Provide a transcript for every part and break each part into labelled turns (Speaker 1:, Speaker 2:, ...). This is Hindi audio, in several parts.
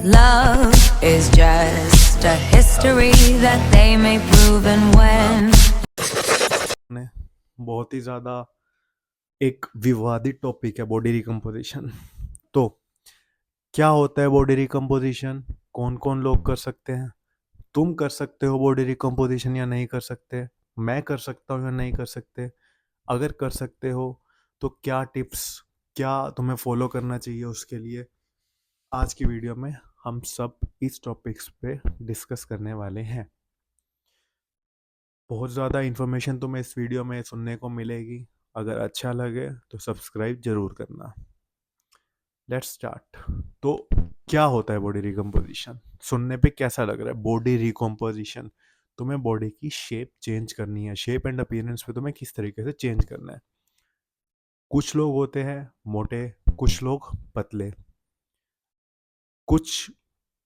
Speaker 1: Love is just a history that they may prove and when
Speaker 2: ने बहुत ही ज़्यादा एक विवादित टॉपिक है बॉडी रिकम्पोजिशन। तो क्या होता है बॉडी रिकम्पोजिशन, कौन कौन लोग कर सकते हैं, तुम कर सकते हो बॉडी रिकम्पोजिशन या नहीं कर सकते, मैं कर सकता हूँ या नहीं कर सकते, अगर कर सकते हो तो क्या टिप्स, क्या तुम्हें फॉलो करना चाहिए उसके लिए। आज की वीडियो में हम सब इस टॉपिक्स पे डिस्कस करने वाले हैं। बहुत ज़्यादा इन्फॉर्मेशन तुम्हें इस वीडियो में सुनने को मिलेगी। अगर अच्छा लगे तो सब्सक्राइब जरूर करना। Let's start. तो क्या होता है बॉडी रिकम्पोजिशन? सुनने पे कैसा लग रहा है बॉडी रिकम्पोजिशन? तुम्हें बॉडी की शेप चेंज करनी है, शेप एंड अपीयरेंस पे तुम्हें किस तरीके से चेंज करना है। कुछ लोग होते हैं मोटे, कुछ लोग पतले, कुछ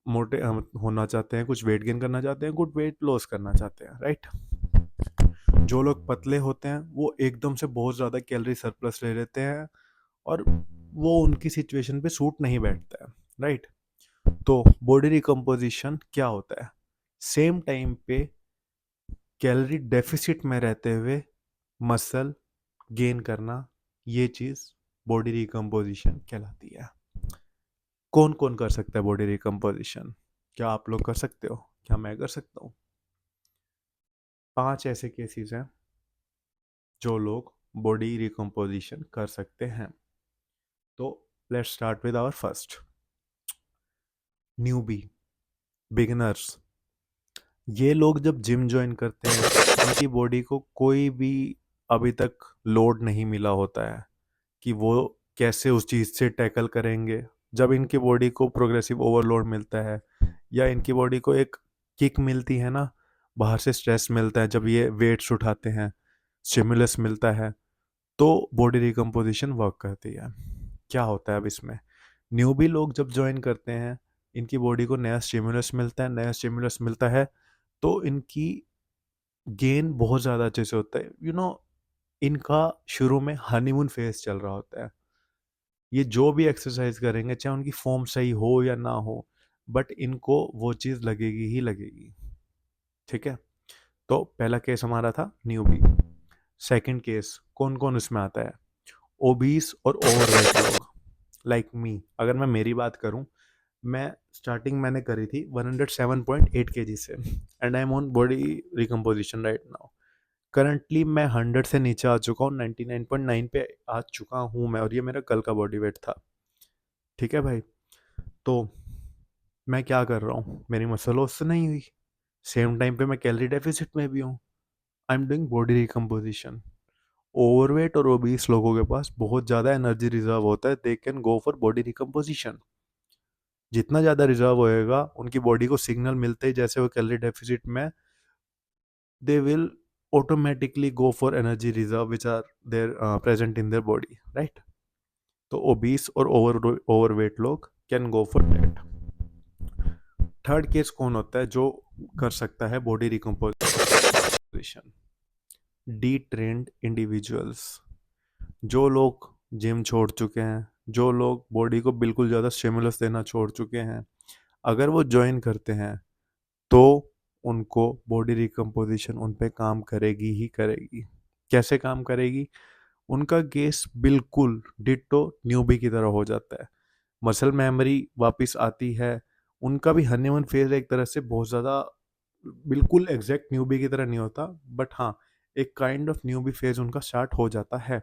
Speaker 2: मोटे होना चाहते हैं, कुछ वेट गेन करना चाहते हैं, कुछ वेट लॉस करना चाहते हैं, राइट। जो लोग पतले होते हैं वो एकदम से बहुत ज़्यादा कैलोरी सरप्लस ले लेते हैं और वो उनकी सिचुएशन पे सूट नहीं बैठता है, राइट। तो बॉडी रिकम्पोजिशन क्या होता है? सेम टाइम पे कैलोरी डेफिसिट में रहते हुए मसल गेन करना, ये चीज़ बॉडी रिकम्पोजिशन कहलाती है। कौन कौन कर सकता है बॉडी रिकम्पोजिशन? क्या आप लोग कर सकते हो? क्या मैं कर सकता हूँ? 5 ऐसे केसेस हैं जो लोग बॉडी रिकम्पोजिशन कर सकते हैं। तो let's start with our first, newbie, beginners. ये लोग जब जिम ज्वाइन करते हैं, उनकी बॉडी को कोई भी अभी तक लोड नहीं मिला होता है कि वो कैसे उस चीज़ से टैकल करेंगे। जब इनकी बॉडी को प्रोग्रेसिव ओवरलोड मिलता है या इनकी बॉडी को एक किक मिलती है ना, बाहर से स्ट्रेस मिलता है, जब ये वेट्स उठाते हैं, स्टिमुलस मिलता है, तो बॉडी रिकम्पोजिशन वर्क करती है। क्या होता है अब इसमें? न्यूबी लोग जब ज्वाइन करते हैं, इनकी बॉडी को नया स्टिमुलस मिलता है, नया स्टिमुलस मिलता है तो इनकी गेन बहुत ज़्यादा अच्छे से होता है। इनका शुरू में हनीमून फेज चल रहा होता है। ये जो भी एक्सरसाइज करेंगे, चाहे उनकी फॉर्म सही हो या ना हो, बट इनको वो चीज़ लगेगी ही लगेगी, ठीक है। तो पहला केस हमारा था न्यूबी। सेकंड केस कौन कौन उसमें आता है? ओबीस और ओवरवेट लोग, लाइक मी। अगर मैं मेरी बात करूं, मैं स्टार्टिंग मैंने करी थी 107.8 kg से, and I am on body recomposition right now. Currently मैं 100 से नीचे आ चुका हूँ, 99.9 पे आ चुका हूँ मैं, और ये मेरा कल का बॉडी वेट था, ठीक है भाई। तो मैं क्या कर रहा हूँ, मेरी मसल लॉस तो नहीं हुई, सेम टाइम पे मैं कैलोरी डेफिसिट में भी हूँ। I am doing body recomposition. Overweight और ओबीस लोगों के पास बहुत ज़्यादा एनर्जी रिजर्व होता है, they can go for body recomposition. जितना ज़्यादा रिजर्व होएगा, उनकी बॉडी को सिग्नल मिलते ही जैसे वो कैलोरी डेफिसिट में, they will automatically go for energy reserve which are there present in their body, right? तो obese और overweight लोग can go for that. Third case कौन होता है जो कर सकता है body recomposition? D trend individuals. जो लोग जिम छोड़ चुके हैं, जो लोग बॉडी को बिल्कुल ज़्यादा स्टिमुलस देना छोड़ चुके हैं, अगर वो ज्वाइन करते हैं तो उनको बॉडी रिकम्पोजिशन उन पे काम करेगी ही करेगी। कैसे काम करेगी? उनका केस बिल्कुल डिट्टो न्यूबी की तरह हो जाता है। मसल मेमोरी वापस आती है। उनका भी हनीमून फेज एक तरह से बहुत ज़्यादा बिल्कुल एग्जैक्ट न्यूबी की तरह नहीं होता, बट हाँ, एक काइंड ऑफ न्यूबी फेज उनका स्टार्ट हो जाता है।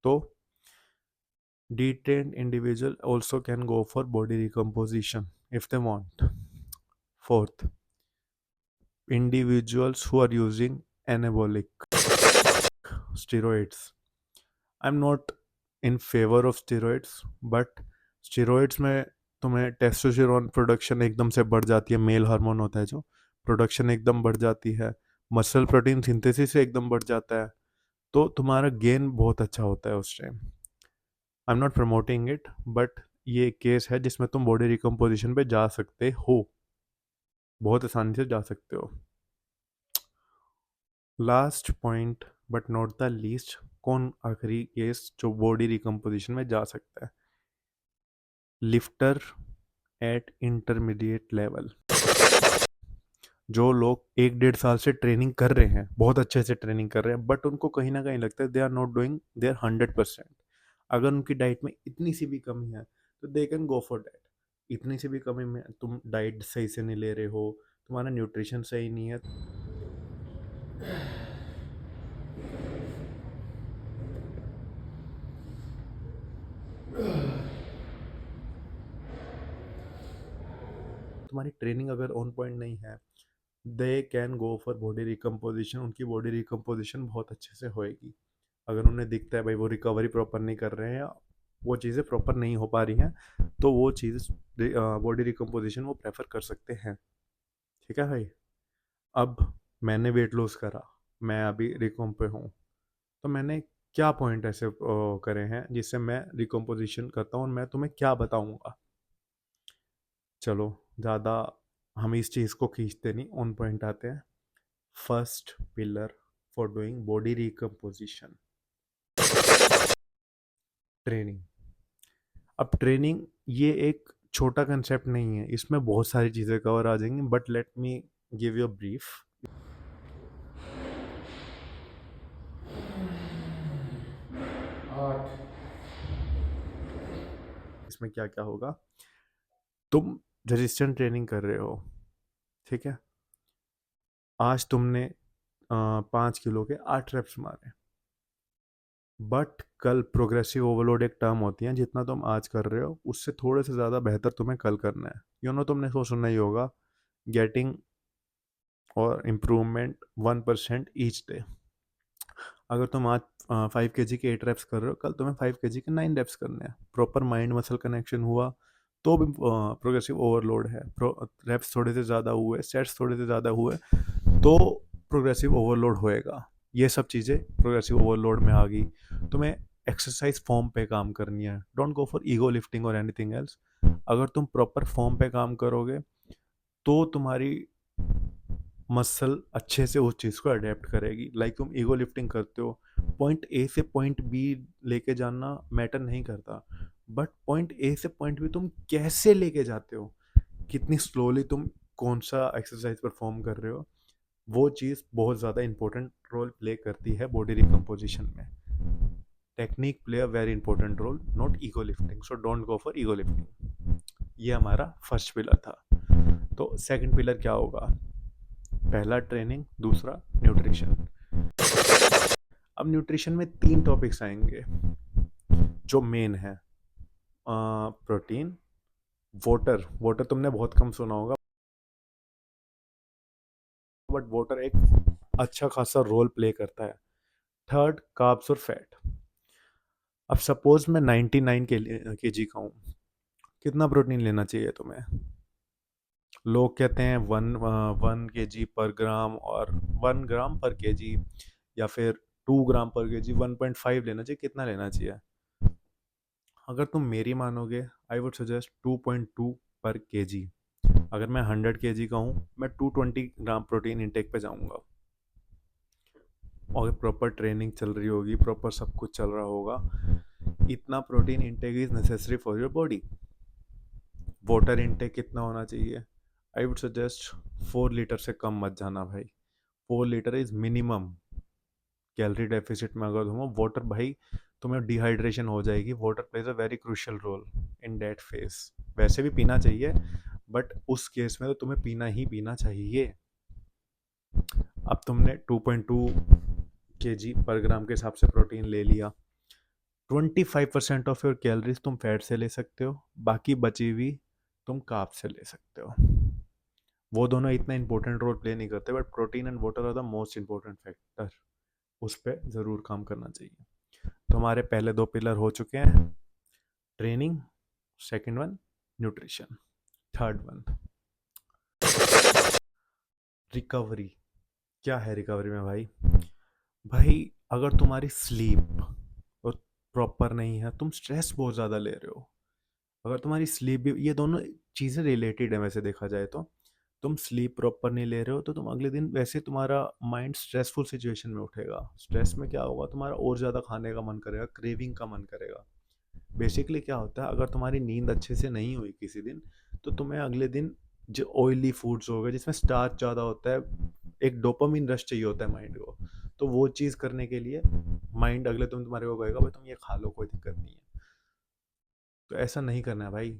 Speaker 2: तो detained individual also can go for body recomposition if they want. Fourth, individuals who are using anabolic steroids. I'm not in favor of steroids, but steroids में तुम्हें टेस्टोस्टेरोन प्रोडक्शन एकदम से बढ़ जाती है, मेल हार्मोन होता है जो, प्रोडक्शन एकदम बढ़ जाती है, मसल प्रोटीन सिंथेसिस एकदम बढ़ जाता है, तो तुम्हारा गेन बहुत अच्छा होता है उस time. I am not promoting it, but ये केस है जिसमें तुम बॉडी रिकम्पोजिशन पे जा सकते हो, बहुत आसानी से जा सकते हो। Last point but not the least, कौन आखिरी केस जो बॉडी रिकम्पोजिशन में जा सकता है? Lifter eight intermediate level. जो लोग 1-1.5 साल से ट्रेनिंग कर रहे हैं, बहुत अच्छे से ट्रेनिंग कर रहे हैं, बट उनको कहीं ना कहीं लगता है they are not doing their 100%। अगर उनकी डाइट में इतनी सी भी कमी है तो they can go for that. इतनी सी भी कमी में तुम डाइट सही से नहीं ले रहे हो, तुम्हारा न्यूट्रिशन सही नहीं है, तुम्हारी ट्रेनिंग अगर ऑन पॉइंट नहीं है, they can go for body recomposition. उनकी बॉडी रिकम्पोजिशन बहुत अच्छे से होएगी। अगर उन्हें दिखता है भाई वो रिकवरी प्रॉपर नहीं कर रहे हैं, वो चीज़ें प्रॉपर नहीं हो पा रही हैं, तो वो चीज़ बॉडी रिकम्पोजिशन वो प्रेफर कर सकते हैं। ठीक है भाई। अब मैंने वेट लॉस करा, मैं अभी रिकॉम पे हूँ, तो मैंने क्या पॉइंट ऐसे करे हैं जिससे मैं रिकम्पोजिशन करता हूँ, और मैं तुम्हें क्या बताऊँगा। चलो, ज़्यादा हम इस चीज़ को खींचते नहीं, ऑन पॉइंट आते हैं। First pillar for doing body recomposition, training. अब ट्रेनिंग ये एक छोटा कंसेप्ट नहीं है, इसमें बहुत सारी चीज़ें कवर आ जाएंगी, but let me give you a brief. इसमें क्या क्या होगा, तुम रेजिस्टेंट ट्रेनिंग कर रहे हो, ठीक है, आज तुमने 5 किलो के 8 रेप्स मारे, बट कल प्रोग्रेसिव ओवरलोड एक टर्म होती है, जितना तुम आज कर रहे हो उससे थोड़े से ज़्यादा बेहतर तुम्हें कल करना है। तुमने वो सुनना ही होगा, गेटिंग और इम्प्रूवमेंट 1% ईच डे। अगर तुम आज 5 kg के 8 रेप्स कर रहे हो, कल तुम्हें 5 kg के 9 रेप्स करने हैं। प्रॉपर माइंड मसल कनेक्शन हुआ तो भी प्रोग्रेसिव ओवरलोड है। रेप्स थोड़े से ज़्यादा हुए, सेट्स थोड़े से ज़्यादा हुए, तो प्रोग्रेसिव ओवरलोड होएगा। ये सब चीज़ें प्रोग्रेसिव ओवरलोड में आ गई। तुम्हें एक्सरसाइज फॉर्म पे काम करनी है, don't go for ego lifting और एनीथिंग एल्स। अगर तुम प्रॉपर फॉर्म पे काम करोगे तो तुम्हारी मसल अच्छे से उस चीज़ को अडेप्ट करेगी। लाइक तुम ईगो लिफ्टिंग करते हो, पॉइंट ए से पॉइंट बी लेके जाना मैटर नहीं करता, बट पॉइंट ए से पॉइंट बी तुम कैसे लेके जाते हो, कितनी स्लोली तुम कौन सा एक्सरसाइज परफॉर्म कर रहे हो, वो चीज़ बहुत ज़्यादा इंपॉर्टेंट रोल प्ले करती है बॉडी रिकम्पोजिशन में। Technique play a very important role, not ego lifting, so don't go for ego lifting. ये हमारा फर्स्ट पिलर था। तो सेकंड पिलर क्या होगा, पहला ट्रेनिंग, दूसरा न्यूट्रिशन। अब न्यूट्रिशन में 3 टॉपिक्स आएंगे जो मेन है। Protein, water. वाटर तुमने बहुत कम सुना होगा, बट वाटर एक अच्छा खासा रोल प्ले करता है। थर्ड, कार्ब्स और फैट। अब सपोज मैं 99 kg का हूँ, कितना प्रोटीन लेना चाहिए तुम्हें? लोग कहते हैं 1 kg पर ग्राम, और 1 ग्राम पर केजी, या फिर 2 ग्राम पर केजी, 1.5 लेना चाहिए। कितना लेना चाहिए? अगर तुम मेरी मानोगे, आई वुड सजेस्ट 2.2 पर केजी। अगर मैं 100 kg का हूँ, मैं 220 ग्राम प्रोटीन इंटेक पे जाऊँगा। और प्रॉपर ट्रेनिंग चल रही होगी, प्रॉपर सब कुछ चल रहा होगा, इतना protein intake is necessary for your body. Water intake कितना होना चाहिए? आई वुड सजेस्ट 4 लीटर से कम मत जाना भाई। 4 litre is minimum. Calorie deficit में अगर तुम वाटर, भाई तुम्हें डिहाइड्रेशन हो जाएगी। Water plays a very crucial role in that phase. वैसे भी पीना चाहिए, बट उस केस में तो तुम्हें पीना ही पीना चाहिए। अब तुमने 2.2 kg पर ग्राम के हिसाब से प्रोटीन ले लिया, 25% ऑफ योर कैलोरीज तुम फैट से ले सकते हो, बाकी बची हुई तुम कार्ब से ले सकते हो। वो दोनों इतना इंपॉर्टेंट रोल प्ले नहीं करते, but protein and water are the most important factor. उस पर ज़रूर काम करना चाहिए। तो हमारे पहले 2 पिलर हो चुके हैं, training, second one nutrition, third one recovery. क्या है रिकवरी में भाई? भाई अगर तुम्हारी स्लीप और प्रॉपर नहीं है, तुम स्ट्रेस बहुत ज़्यादा ले रहे हो। अगर तुम्हारी स्लीप भी, ये दोनों चीज़ें रिलेटेड है वैसे देखा जाए तो। तुम स्लीप प्रॉपर नहीं ले रहे हो तो तुम अगले दिन वैसे तुम्हारा माइंड स्ट्रेसफुल सिचुएशन में उठेगा। स्ट्रेस में क्या होगा, तुम्हारा और ज़्यादा खाने का मन करेगा, क्रेविंग का मन करेगा। बेसिकली क्या होता है, अगर तुम्हारी नींद अच्छे से नहीं हुई किसी दिन, तो तुम्हें अगले दिन जो ऑयली फूड्स हो गए जिसमें स्टार्च ज़्यादा होता है, एक डोपामिन रश चाहिए होता है माइंड को, तो वो चीज़ करने के लिए माइंड अगले दिन तुम्हारे को कहेगा भाई तुम ये खा लो, कोई दिक्कत नहीं है। तो ऐसा नहीं करना है भाई।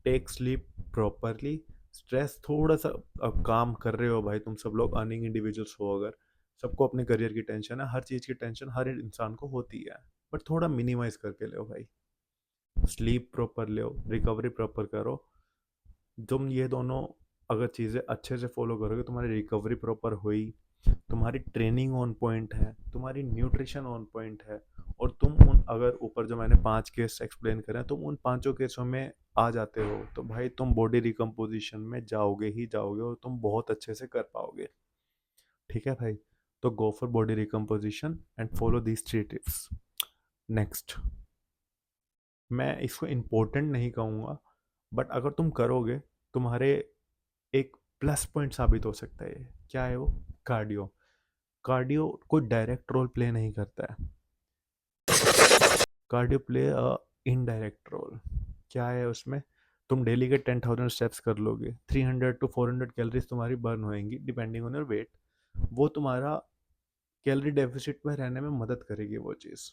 Speaker 2: Take sleep properly. स्ट्रेस थोड़ा सा, अब काम कर रहे हो भाई, तुम सब लोग अर्निंग इंडिविजुअल्स हो, अगर सबको अपने करियर की टेंशन है, हर चीज़ की टेंशन हर इंसान को होती है, बट थोड़ा मिनिमाइज करके ले भाई। स्लीप प्रॉपर ले, रिकवरी प्रॉपर करो। तुम ये दोनों अगर चीज़ें अच्छे से फॉलो करोगे, तुम्हारी रिकवरी प्रॉपर हुई, तुम्हारी ट्रेनिंग ऑन पॉइंट है, तुम्हारी न्यूट्रिशन ऑन पॉइंट है, और तुम उन, अगर ऊपर जो मैंने 5 केस एक्सप्लेन करे हैं, तुम उन 5 केसों में आ जाते हो, तो भाई तुम बॉडी रिकम्पोजिशन में जाओगे ही जाओगे और तुम बहुत अच्छे से कर पाओगे। ठीक है भाई, तो go for body recomposition and follow these 3 tips. Next, मैं इसको इम्पोर्टेंट नहीं कहूँगा, बट अगर तुम करोगे, तुम्हारे एक प्लस पॉइंट साबित हो सकता है। क्या है वो? कार्डियो। कार्डियो कोई डायरेक्ट रोल प्ले नहीं करता है, cardio play a indirect role. क्या है उसमें? तुम डेली के 10,000 स्टेप्स कर लोगे, 300 टू 400 कैलोरीज तुम्हारी बर्न होएंगी डिपेंडिंग ऑन योर वेट। वो तुम्हारा कैलोरी डेफिसिट में रहने में मदद करेगी वो चीज़।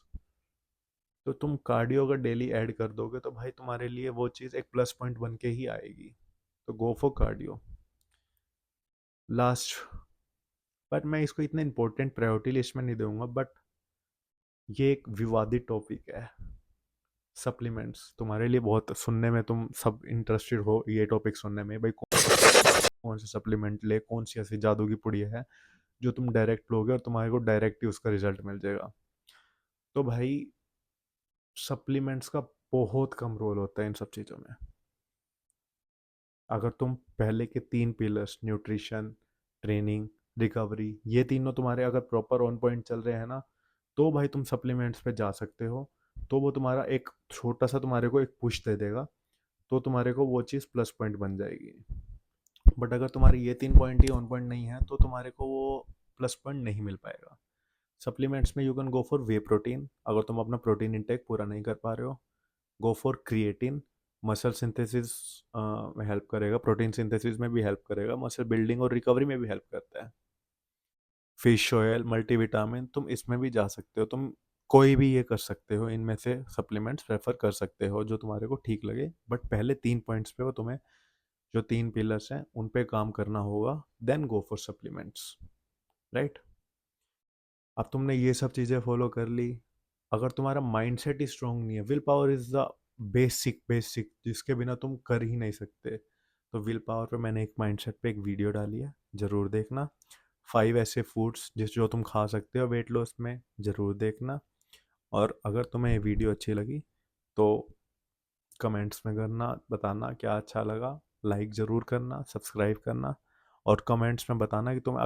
Speaker 2: तो तुम कार्डियो अगर डेली ऐड कर दोगे तो भाई तुम्हारे लिए वो चीज़ एक प्लस पॉइंट बन के ही आएगी। तो go for cardio. Last, but मैं इसको इतना इंपॉर्टेंट प्रायोरिटी लिस्ट में नहीं दूंगा, बट ये एक विवादित टॉपिक है, सप्लीमेंट्स। तुम्हारे लिए बहुत सुनने में, तुम सब इंटरेस्टेड हो ये टॉपिक सुनने में, भाई कौन सा सप्लीमेंट ले, कौन सी ऐसी जादू की पुड़िया है जो तुम डायरेक्ट लोगे और तुम्हारे को डायरेक्ट ही उसका रिजल्ट मिल जाएगा। तो भाई सप्लीमेंट्स का बहुत कम रोल होता है इन सब चीज़ों में। अगर तुम पहले के 3 पिलर्स, न्यूट्रिशन, ट्रेनिंग, रिकवरी, ये तीनों तुम्हारे अगर प्रॉपर ऑन पॉइंट चल रहे हैं ना, तो भाई तुम सप्लीमेंट्स पे जा सकते हो। तो वो तुम्हारा एक छोटा सा तुम्हारे को एक पुश दे देगा, तो तुम्हारे को वो चीज़ प्लस पॉइंट बन जाएगी। बट अगर तुम्हारे ये 3 पॉइंट ही ऑन पॉइंट नहीं है, तो तुम्हारे को वो प्लस पॉइंट नहीं मिल पाएगा। सप्लीमेंट्स में you can go for way protein, अगर तुम अपना प्रोटीन इंटेक पूरा नहीं कर पा रहे हो। Go for creatine, muscle synthesis में हेल्प करेगा, प्रोटीन सिंथेसिस में भी हेल्प करेगा, मसल बिल्डिंग और रिकवरी में भी हेल्प करता है। फिश ऑयल, मल्टीविटामिन, तुम इसमें भी जा सकते हो, तुम कोई भी ये कर सकते हो, इनमें से सप्लीमेंट्स प्रेफर कर सकते हो जो तुम्हारे को ठीक लगे। बट पहले 3 पॉइंट्स पे वो तुम्हें, जो 3 पिलर्स हैं उन पे काम करना होगा, then go for supplements. Right? अब तुमने ये सब चीज़ें फॉलो कर ली, अगर तुम्हारा माइंडसेट ही स्ट्रांग नहीं है, will power is the basic basic जिसके बिना तुम कर ही नहीं सकते। तो विल पावर पे मैंने एक माइंडसेट पे एक वीडियो डाली है, ज़रूर देखना। 5 ऐसे फूड्स जो तुम खा सकते हो वेट लॉस में, ज़रूर देखना। और अगर तुम्हें ये वीडियो अच्छी लगी तो कमेंट्स में करना, बताना क्या अच्छा लगा, लाइक ज़रूर करना, सब्सक्राइब करना, और कमेंट्स में बताना कि तुम्हें